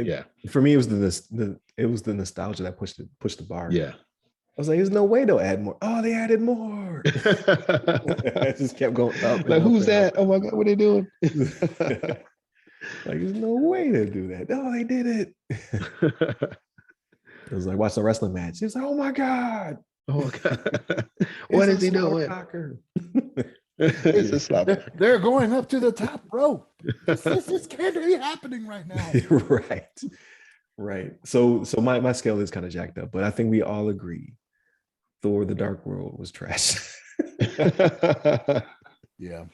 [SPEAKER 3] Yeah.
[SPEAKER 1] For me, it was the nostalgia that pushed the bar.
[SPEAKER 3] Yeah.
[SPEAKER 1] I was like, there's no way they'll add more. Oh, they added more. I just kept going up.
[SPEAKER 3] Like, who's that? Oh my God, what are they doing?
[SPEAKER 1] Like, there's no way they do that. Oh, they did it. It was like, watch the wrestling match. He was like, oh my God.
[SPEAKER 3] Oh my God. What is he doing?
[SPEAKER 2] It's a they're going up to the top rope. This can't be happening right now.
[SPEAKER 1] Right. So my scale is kind of jacked up, but I think we all agree Thor: The Dark World was trash.
[SPEAKER 2] Yeah.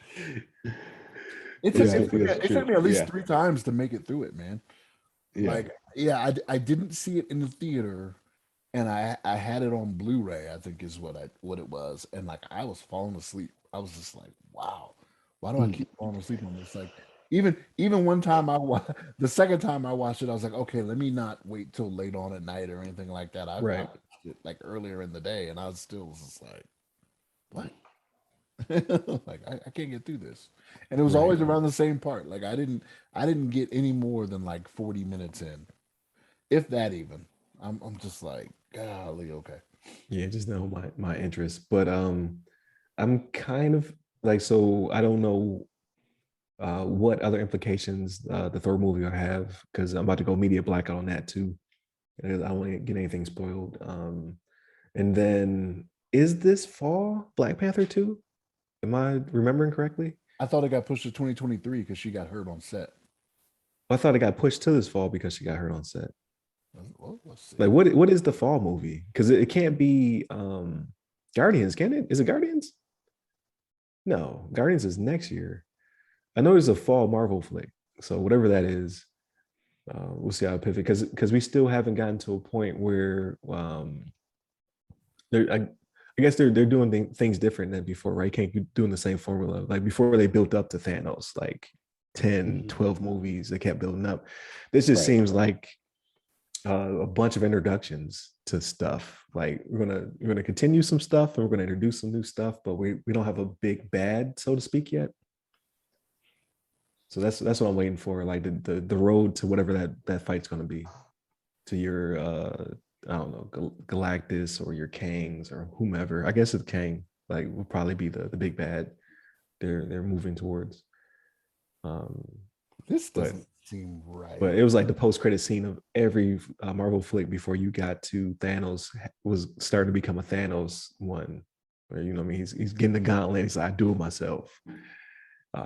[SPEAKER 2] It took me at least 3 times to make it through it, man. Yeah. Like, I didn't see it in the theater, and I had it on Blu-ray, I think is what it was. And like I was falling asleep. I was just like, wow, why do I keep falling asleep on this? Like even one time the second time I watched it, I was like, okay, let me not wait till late on at night or anything like that. I watched it like earlier in the day, and I was still just like, what? Like I can't get through this. And it was always around the same part. Like I didn't get any more than like 40 minutes in, if that even. I'm just like, golly, okay.
[SPEAKER 1] Yeah, just know my interest. But I'm kind of like, so I don't know what other implications the Thor movie will have, because I'm about to go media blackout on that too. I don't want to get anything spoiled. And then, is this fall Black Panther 2? Am I remembering correctly?
[SPEAKER 2] I thought it got pushed to 2023 because she got hurt on set.
[SPEAKER 1] I thought it got pushed to this fall because she got hurt on set.
[SPEAKER 2] Well, let's see.
[SPEAKER 1] Like, what is the fall movie? Because it can't be Guardians, can it? Is it Guardians? No, Guardians is next year. I know there's a fall Marvel flick, so whatever that is, we'll see how it pivot. Because we still haven't gotten to a point where I guess they're doing things different than before, right? Can't be doing the same formula. Like before, they built up to Thanos, like 10, 12 movies. They kept building up. This just seems like a bunch of introductions to stuff. Like we're gonna continue some stuff, and we're gonna introduce some new stuff, but we don't have a big bad, so to speak, yet. So that's what I'm waiting for. Like the road to whatever that fight's gonna be, to your I don't know, Galactus or your Kangs or whomever. I guess it's Kang. Like will probably be the big bad they're moving towards.
[SPEAKER 2] This doesn't seem right.
[SPEAKER 1] But it was like the post-credit scene of every Marvel flick before you got to Thanos was starting to become a Thanos one. Where, you know what I mean? He's getting the gauntlet. He's like, I do it myself.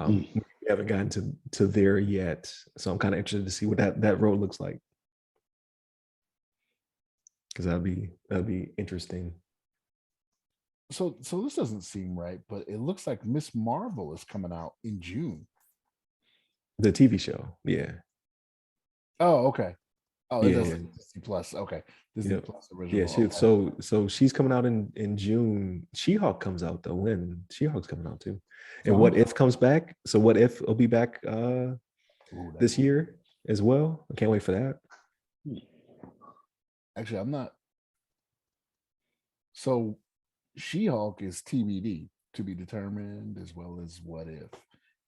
[SPEAKER 1] We haven't gotten to there yet. So I'm kind of interested to see what that road looks like. Because that'd be interesting.
[SPEAKER 2] So this doesn't seem right, but it looks like Miss Marvel is coming out in June.
[SPEAKER 1] The TV show, yeah.
[SPEAKER 2] Oh, okay. Oh, it does Disney Plus. Okay, Disney Plus original.
[SPEAKER 1] Yeah, so she's coming out in June. She-Hulk comes out though. When She-Hulk's coming out too, and What If comes back. So What If will be back this year as well. I can't wait for that.
[SPEAKER 2] Actually, I'm not. So She-Hulk is TBD, to be determined, as well as What If.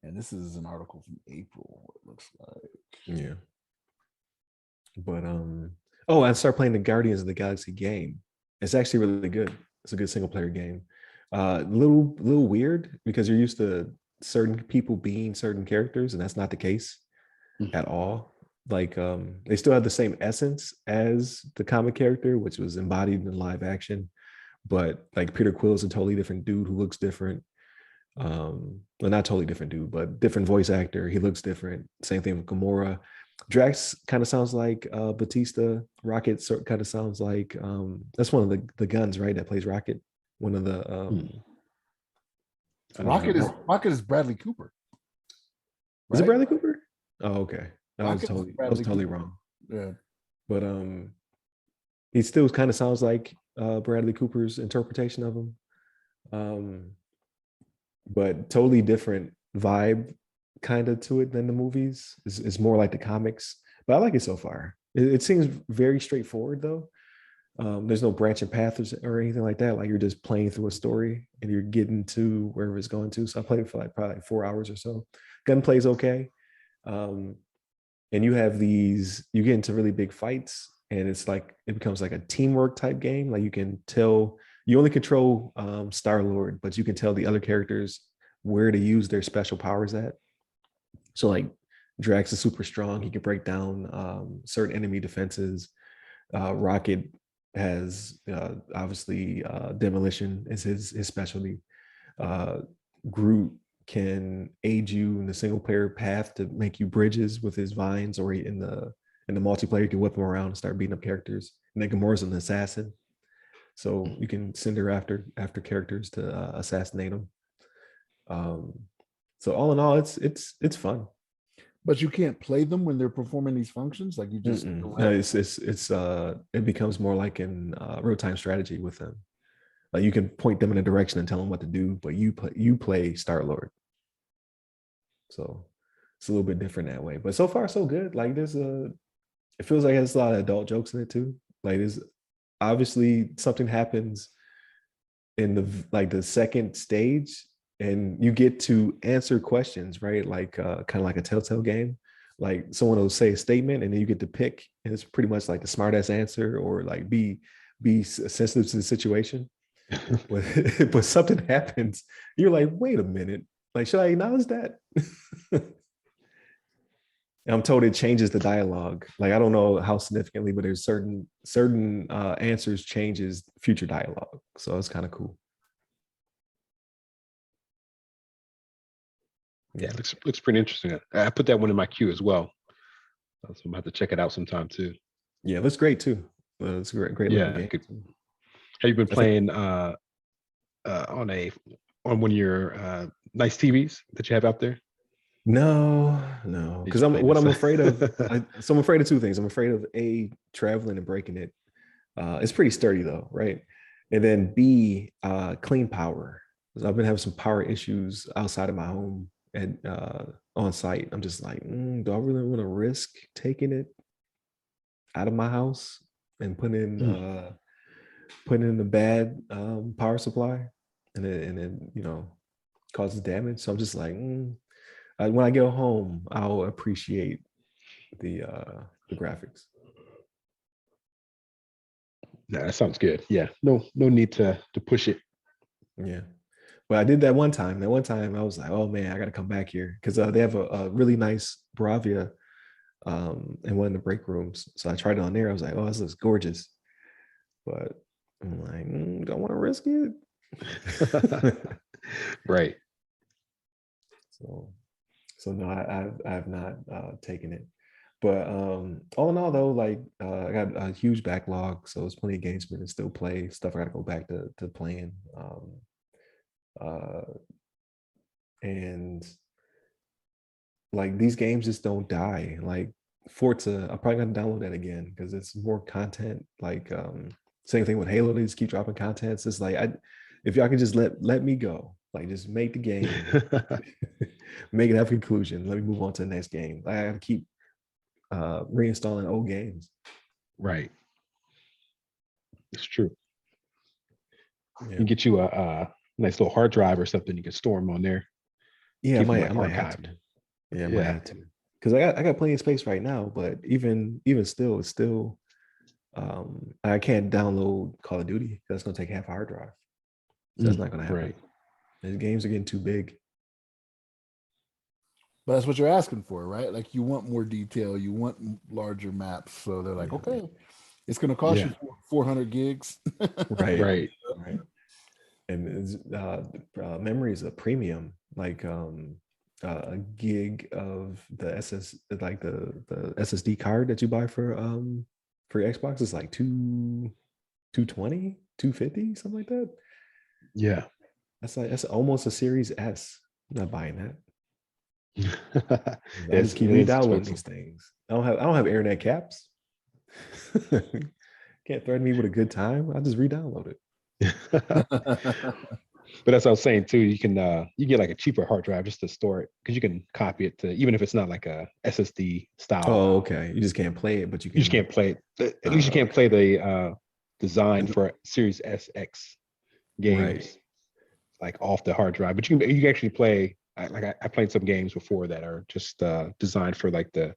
[SPEAKER 2] And this is an article from April, it looks like.
[SPEAKER 1] Yeah. But I started playing the Guardians of the Galaxy game. It's actually really good. It's a good single player game. Little weird because you're used to certain people being certain characters, and that's not the case at all. Like they still have the same essence as the comic character, which was embodied in live action, but like Peter Quill is a totally different dude who looks different. Well, not totally different dude, but different voice actor. He looks different. Same thing with Gamora. Drax kind of sounds like Batista. Rocket kind of sounds like that's one of the guns, right? That plays Rocket. One of the
[SPEAKER 2] Rocket is Bradley Cooper.
[SPEAKER 1] Right? Is it Bradley Cooper? Oh, okay. I was totally
[SPEAKER 2] Cooper.
[SPEAKER 1] wrong.
[SPEAKER 2] Yeah.
[SPEAKER 1] But he still kind of sounds like Bradley Cooper's interpretation of him. But totally different vibe kind of to it than the movies. It's more like the comics, but I like it so far. It seems very straightforward though. There's no branching paths or anything like that. Like you're just playing through a story and you're getting to wherever it's going to. So I played it for like probably like 4 hours or so. Gunplay is okay. And you get into really big fights and it's like, it becomes like a teamwork type game. Like you can tell, you only control Star-Lord, but you can tell the other characters where to use their special powers at. So like Drax is super strong. He can break down certain enemy defenses. Rocket has obviously demolition is his specialty. Groot can aid you in the single player path to make you bridges with his vines, or in the multiplayer you can whip him around and start beating up characters. And then Gamora's an assassin, so you can send her after characters to assassinate them. So all in all, it's fun.
[SPEAKER 2] But you can't play them when they're performing these functions. Like you just
[SPEAKER 1] no, it becomes more like in real time strategy with them. Like you can point them in a direction and tell them what to do, but you play Star-Lord. So it's a little bit different that way. But so far so good. Like it feels like there's a lot of adult jokes in it too. Like there's obviously something happens in the second stage and you get to answer questions, right? Like kind of like a telltale game. Like someone will say a statement and then you get to pick, and it's pretty much like the smartest answer or like be sensitive to the situation. But something happens, you're like, wait a minute, like should I acknowledge that? I'm told it changes the dialogue. Like I don't know how significantly, but there's certain answers changes future dialogue. So it's kind of cool.
[SPEAKER 3] Yeah, looks pretty interesting. I put that one in my queue as well. So I'm gonna have to check it out sometime too.
[SPEAKER 1] Yeah, it looks great too. It's a great
[SPEAKER 3] yeah,
[SPEAKER 1] looking game.
[SPEAKER 3] Have you been playing on one of your nice TVs that you have out there?
[SPEAKER 1] No, because I'm afraid of. So I'm afraid of two things. I'm afraid of traveling and breaking it. It's pretty sturdy though, right? And then B, clean power. I've been having some power issues outside of my home and on site. I'm just like, do I really want to risk taking it out of my house and putting in the bad power supply, and then causes damage? So I'm just like, when I get home, I'll appreciate the graphics.
[SPEAKER 3] Nah, that sounds good. Yeah, no need to push it.
[SPEAKER 1] Yeah, but I did that one time. That one time I was like, oh man, I got to come back here because they have a really nice Bravia in one of the break rooms. So I tried it on there. I was like, oh, this looks gorgeous. But I'm like, don't want to risk it.
[SPEAKER 3] Right.
[SPEAKER 1] So no, I have not taken it. But all in all, though, like I got a huge backlog, so it's plenty of games for me to still play. Stuff I got to go back to playing. And like these games just don't die. Like Forza, I'm probably gonna download that again because it's more content. Like same thing with Halo, they just keep dropping content. It's just like if y'all can just let me go, like just make the game, make it have a conclusion. Let me move on to the next game. I gotta keep reinstalling old games.
[SPEAKER 3] Right. It's true.
[SPEAKER 1] Yeah.
[SPEAKER 3] You can get you a nice little hard drive or something. You can store them on there.
[SPEAKER 1] Yeah, I might have to. Yeah, I might have to. Because I got plenty of space right now, but even still, it's still I can't download Call of Duty. That's gonna take half a hard drive. So that's not gonna happen.
[SPEAKER 3] Right.
[SPEAKER 1] These games are getting too big.
[SPEAKER 2] But that's what you're asking for, right? Like you want more detail, you want larger maps. So they're like,
[SPEAKER 1] Yeah.
[SPEAKER 2] okay, it's going to cost you 400 gigs.
[SPEAKER 1] Right.
[SPEAKER 3] Right.
[SPEAKER 1] Right. And memory is a premium, like a gig of the like the SSD card that you buy for your Xbox is like 220, 250, something like that.
[SPEAKER 3] Yeah.
[SPEAKER 1] That's almost a Series S. I'm not buying that. I
[SPEAKER 3] It's
[SPEAKER 1] just keep re-downloading these things. I don't have internet caps. Can't threaten me with a good time. I just re-download it.
[SPEAKER 3] But as I was saying too, you can you get like a cheaper hard drive just to store it because you can copy it to even if it's not like a SSD style.
[SPEAKER 1] Oh, okay. You just can't play it, but you
[SPEAKER 3] just can't play it. At least you can't play the design for Series SX games
[SPEAKER 1] right.
[SPEAKER 3] like off the hard drive. But you can actually play. I played some games before that are just designed for like the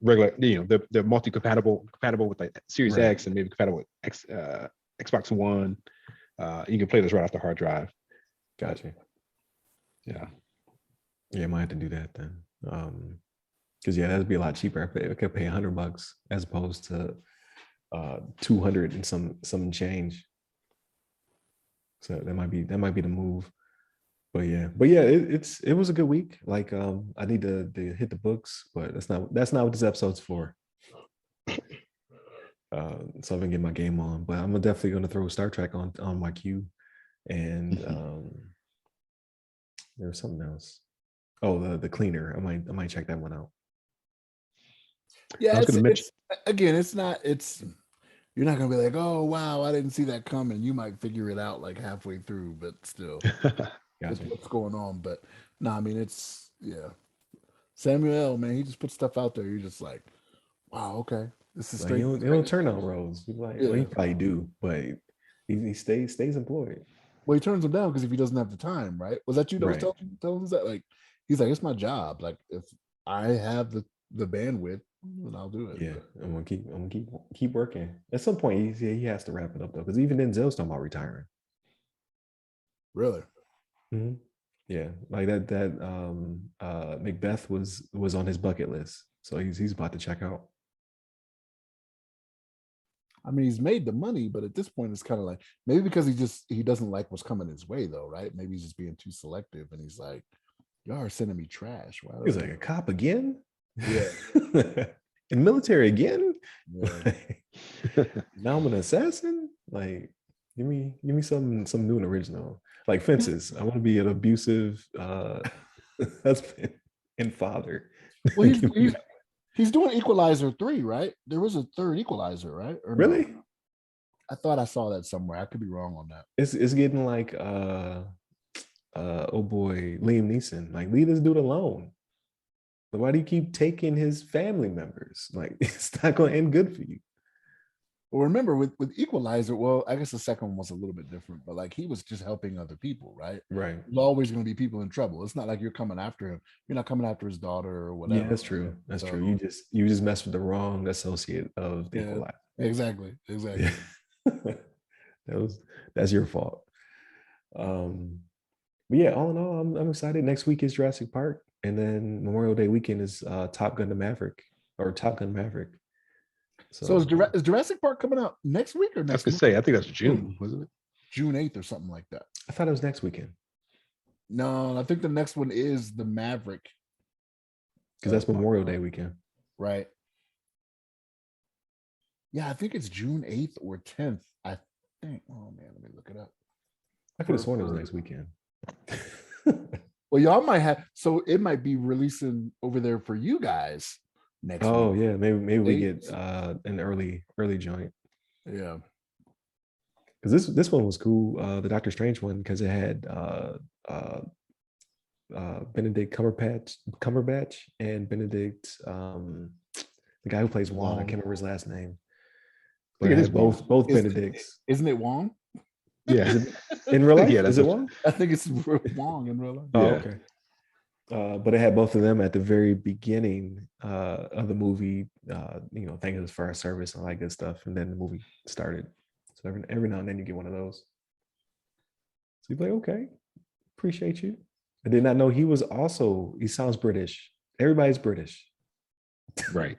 [SPEAKER 3] regular, the multi-compatible with like Series X and maybe compatible with Xbox One. You can play this right off the hard drive.
[SPEAKER 1] Gotcha.
[SPEAKER 3] Yeah.
[SPEAKER 1] Yeah, I might have to do that then. Because that'd be a lot cheaper. I could pay $100 as opposed to 200 and some change. So that might be the move. But yeah, it was a good week. Like I need to hit the books, but that's not what this episode's for. So I've been getting my game on, but I'm definitely gonna throw Star Trek on my queue. And there was something else. Oh, the cleaner. I might check that one out.
[SPEAKER 2] Yeah, you're not gonna be like, oh wow, I didn't see that coming. You might figure it out like halfway through, but still.
[SPEAKER 1] Gotcha.
[SPEAKER 2] What's going on. But no, I mean Samuel, man, he just puts stuff out there. You're just like, wow, okay. This is straight.
[SPEAKER 1] He don't turn on roads. Like, well, he probably do, but he stays employed.
[SPEAKER 2] Well, he turns them down because if he doesn't have the time, right? Was that you that was telling us that? Like, he's like, it's my job. Like, if I have the bandwidth, then I'll do it.
[SPEAKER 1] Yeah, I'm gonna keep working. At some point, he has to wrap it up though, because even Denzel's talking about retiring.
[SPEAKER 2] Really?
[SPEAKER 1] Mm-hmm. Yeah, like that Macbeth was on his bucket list, so he's about to check out.
[SPEAKER 2] I mean, he's made the money, but at this point, it's kind of like maybe because he doesn't like what's coming his way, though, right? Maybe he's just being too selective, and he's like, "Y'all are sending me trash."
[SPEAKER 1] He's like, a cop again?
[SPEAKER 2] Yeah.
[SPEAKER 1] In military again? Yeah. Now I'm an assassin? Like, give me some new and original. Like Fences. I want to be an abusive husband and father.
[SPEAKER 2] Well, he's doing Equalizer 3, right? There was a third Equalizer, right? Or
[SPEAKER 1] really?
[SPEAKER 2] No? I thought I saw that somewhere. I could be wrong on that.
[SPEAKER 1] It's getting like oh boy, Liam Neeson. Like, leave this dude alone. Why do you keep taking his family members? Like, it's not going to end good for you.
[SPEAKER 2] Well, remember with Equalizer, well, I guess the second one was a little bit different, but like he was just helping other people, right?
[SPEAKER 1] Right.
[SPEAKER 2] There's always going to be people in trouble. It's not like you're coming after him. You're not coming after his daughter or whatever.
[SPEAKER 1] Yeah, that's true. That's true. You just messed with the wrong associate of the Equalizer.
[SPEAKER 2] Exactly. Yeah.
[SPEAKER 1] That's your fault. But yeah, all in all, I'm excited. Next week is Jurassic Park, and then Memorial Day weekend is Top Gun Maverick.
[SPEAKER 2] So is Jurassic Park coming out next week or next?
[SPEAKER 3] I was gonna say, I think that's June, wasn't it?
[SPEAKER 2] June 8th or something like that.
[SPEAKER 1] I thought it was next weekend.
[SPEAKER 2] No, I think the next one is the Maverick.
[SPEAKER 1] Because that's Memorial Day weekend.
[SPEAKER 2] Right. Yeah, I think it's June 8th or 10th. I think. Oh man, let me look it up.
[SPEAKER 1] I could have sworn it was next weekend.
[SPEAKER 2] Well, y'all might have, so it might be releasing over there for you guys next week.
[SPEAKER 1] Yeah, maybe we get an early joint.
[SPEAKER 2] Yeah,
[SPEAKER 1] because this one was cool, the Doctor Strange one, because it had Benedict Cumberbatch and Benedict, the guy who plays Wong. I can't remember his last name, but it had both Benedicts.
[SPEAKER 2] Isn't it Wong?
[SPEAKER 1] Yeah, in real life, is it Wong?
[SPEAKER 2] I think it's Wong in real life.
[SPEAKER 1] Oh, yeah. Okay. But it had both of them at the very beginning of the movie, thanking us for our service and all that good stuff. And then the movie started. So every now and then you get one of those. So you're like, okay, appreciate you. I did not know he sounds British. Everybody's British.
[SPEAKER 3] Right.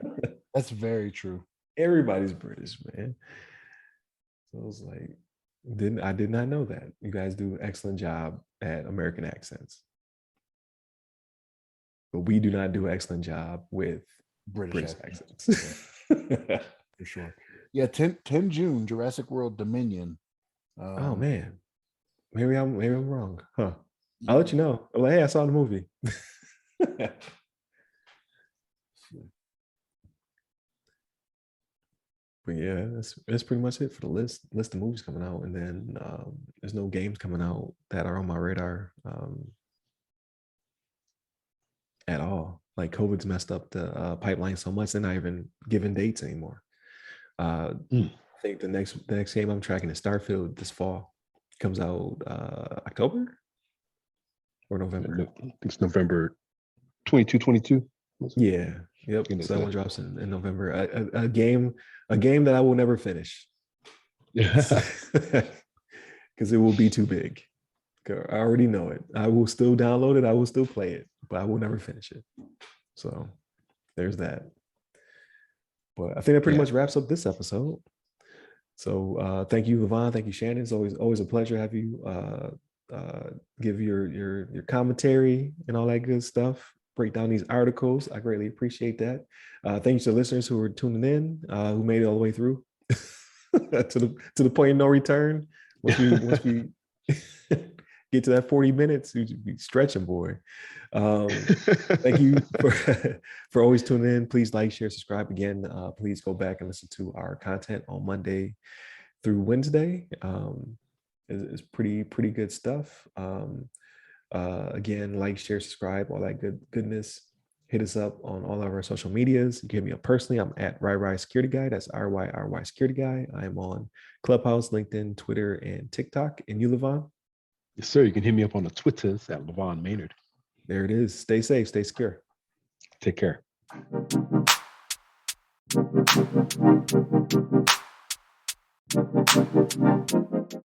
[SPEAKER 2] That's very true.
[SPEAKER 1] Everybody's British, man. So I was like, I did not know that. You guys do an excellent job at American accents. But we do not do an excellent job with British accents.
[SPEAKER 2] Yeah, for sure. Yeah, 10 June, Jurassic World Dominion.
[SPEAKER 1] Oh man. Maybe I'm wrong. Huh. I'll let you know. I'm like, hey, I saw the movie. But yeah, that's pretty much it for the list of movies coming out. And then there's no games coming out that are on my radar at all. Like COVID's messed up the pipeline so much, they're not even giving dates anymore. I think the next game I'm tracking is Starfield this fall. It comes out October or November.
[SPEAKER 3] I think it's November 22.
[SPEAKER 1] Yeah. Yep. So that one drops in November. A game that I will never finish. Because it will be too big. I already know it. I will still download it. I will still play it, but I will never finish it. So there's that. But I think that pretty much wraps up this episode. So thank you, Levon. Thank you, Shannon. It's always a pleasure to have you give your commentary and all that good stuff. Break down these articles. I greatly appreciate that. Thank you to the listeners who are tuning in, who made it all the way through to the point of no return. Once we get to that 40 minutes, you'd be stretching, boy. Thank you for always tuning in. Please like, share, subscribe again. Please go back and listen to our content on Monday through Wednesday. It's pretty good stuff. Again, like, share, subscribe, all that goodness. Hit us up on all of our social medias. You can hit me up personally. I'm at RyRy Security Guy. That's RYRY Security Guy. I'm on Clubhouse, LinkedIn, Twitter, and TikTok. And you, Levon?
[SPEAKER 3] Yes, sir. You can hit me up on the Twitters at Levon Maynard.
[SPEAKER 1] There it is. Stay safe. Stay secure.
[SPEAKER 3] Take care.